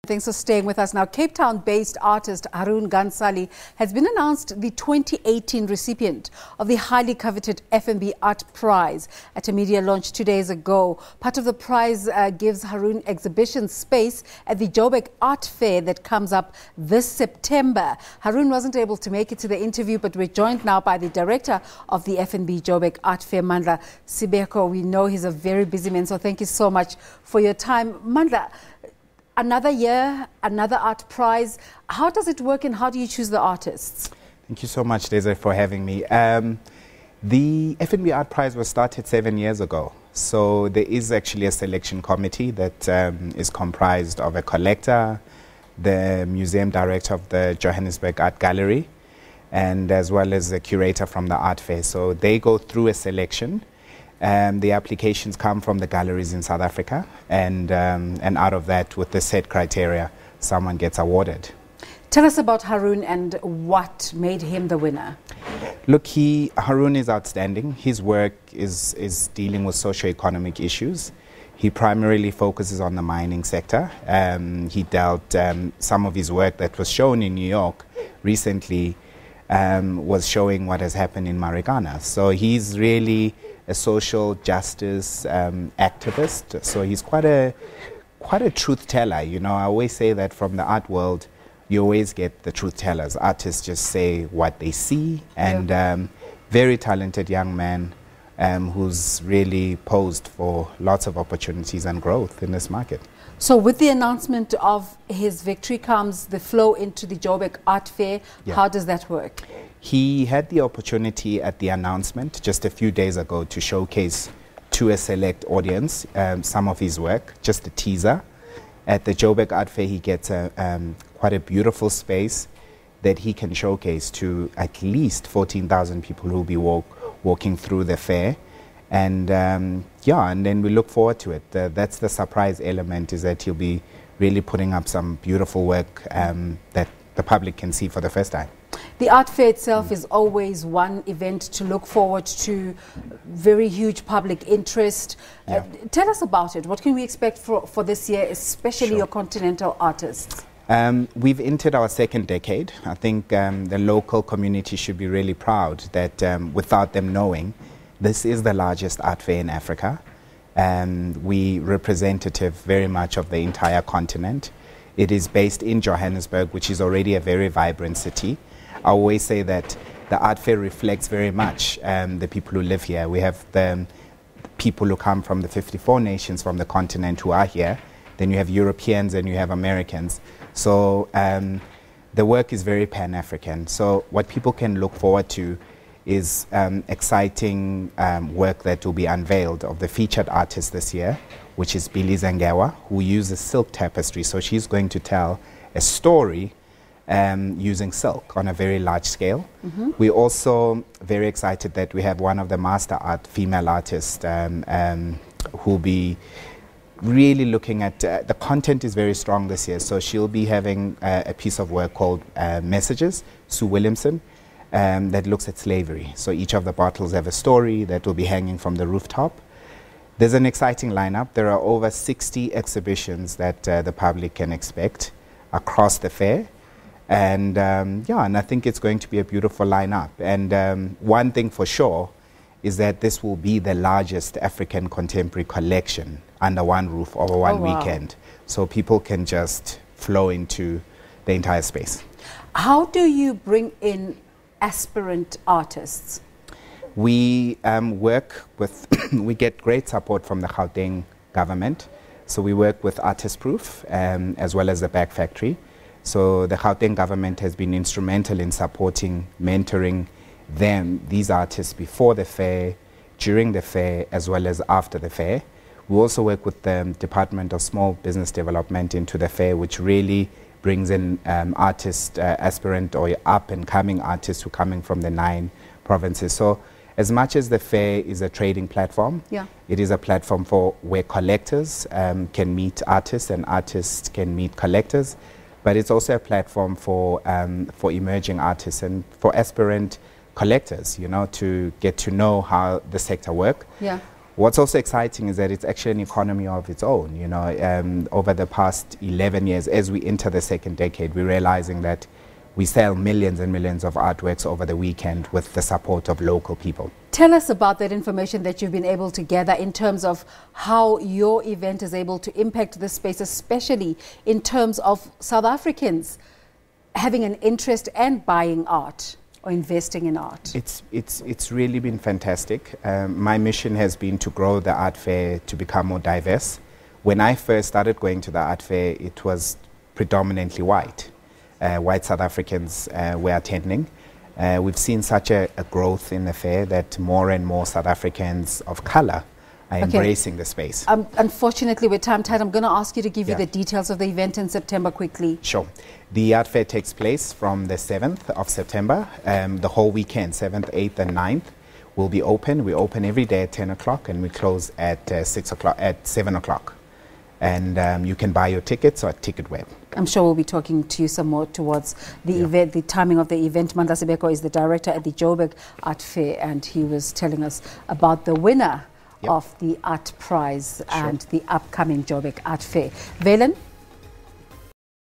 Thanks for staying with us. Now, Cape Town-based artist Haroon Gansali has been announced the 2018 recipient of the highly coveted FNB Art Prize at a media launch 2 days ago. Part of the prize gives Haroon exhibition space at the Joburg Art Fair that comes up this September. Haroon wasn't able to make it to the interview, but we're joined now by the director of the FNB Joburg Art Fair, Mandla Sibeko. We know he's a very busy man, so thank you so much for your time. Mandla, another year, another art prize. How does it work and how do you choose the artists? Thank you so much, Desiree, for having me. The FNB Art Prize was started 7 years ago. So there is actually a selection committee that is comprised of a collector, the museum director of the Johannesburg Art Gallery, and as well as a curator from the art fair. So they go through a selection. The applications come from the galleries in South Africa, and out of that, with the set criteria, someone gets awarded. Tell us about Haroon and what made him the winner. Look, Haroon is outstanding. His work is dealing with socio-economic issues. He primarily focuses on the mining sector. He dealt some of his work that was shown in New York recently was showing what has happened in Marikana. So he's really a social justice activist. So he's quite a truth teller. You know, I always say that from the art world, you always get the truth tellers. Artists just say what they see, and very talented young man who's really posed for lots of opportunities and growth in this market. So with the announcement of his victory comes the flow into the Joburg Art Fair. Yeah. How does that work? He had the opportunity at the announcement just a few days ago to showcase to a select audience some of his work, just a teaser. At the Joburg Art Fair, he gets quite a beautiful space that he can showcase to at least 14,000 people who will be walking through the fair. And and then we look forward to it. That's the surprise element, is that he'll be really putting up some beautiful work that the public can see for the first time. The art fair itself is always one event to look forward to, very huge public interest. Yeah. Tell us about it. What can we expect for this year, especially your continental artists? We've entered our second decade. I think the local community should be really proud that without them knowing, this is the largest art fair in Africa. We representative very much of the entire continent. It is based in Johannesburg, which is already a very vibrant city. I always say that the art fair reflects very much the people who live here. We have the people who come from the 54 nations from the continent who are here. Then you have Europeans and you have Americans. So the work is very Pan-African. So what people can look forward to is exciting work that will be unveiled of the featured artist this year, which is Billy Zengewa, who uses silk tapestry. So she's going to tell a story using silk on a very large scale. Mm-hmm. We're also very excited that we have one of the master art female artists who'll be really looking at, the content is very strong this year, so she'll be having a piece of work called Messages, Sue Williamson, that looks at slavery. So each of the bottles have a story that will be hanging from the rooftop. There's an exciting lineup. There are over 60 exhibitions that the public can expect across the fair. And and I think it's going to be a beautiful lineup. And one thing for sure is that this will be the largest African contemporary collection under one roof over one weekend. So people can just flow into the entire space. How do you bring in aspirant artists? We work with, we get great support from the Gauteng government. So we work with Artist Proof as well as the Back Factory. So the Gauteng government has been instrumental in supporting, mentoring these artists before the fair, during the fair, as well as after the fair. We also work with the Department of Small Business Development into the fair, which really brings in artists, aspirant or up-and-coming artists who are coming from the 9 provinces. So as much as the fair is a trading platform, it is a platform for where collectors can meet artists and artists can meet collectors. But it's also a platform for emerging artists and for aspirant collectors, you know, to get to know how the sector works. Yeah. What's also exciting is that it's actually an economy of its own. You know, over the past 11 years, as we enter the second decade, we're realizing that we sell millions and millions of artworks over the weekend with the support of local people. Tell us about that information that you've been able to gather in terms of how your event is able to impact the space, especially in terms of South Africans having an interest and buying art or investing in art. It's really been fantastic. My mission has been to grow the art fair to become more diverse. When I first started going to the art fair, it was predominantly white. White South Africans were attending. We've seen such a growth in the fair that more and more South Africans of color are embracing the space. Unfortunately, with time tight, I'm going to ask you to give you the details of the event in September quickly. Sure. The art fair takes place from the 7th of September. The whole weekend, 7th, 8th and 9th, will be open. We open every day at 10 o'clock and we close at 7 o'clock. And you can buy your tickets at TicketWeb. I'm sure we'll be talking to you some more towards the event, the timing of the event. Mandla Sibeko is the director at the Joburg Art Fair, and he was telling us about the winner of the Art Prize and the upcoming Joburg Art Fair. Valen?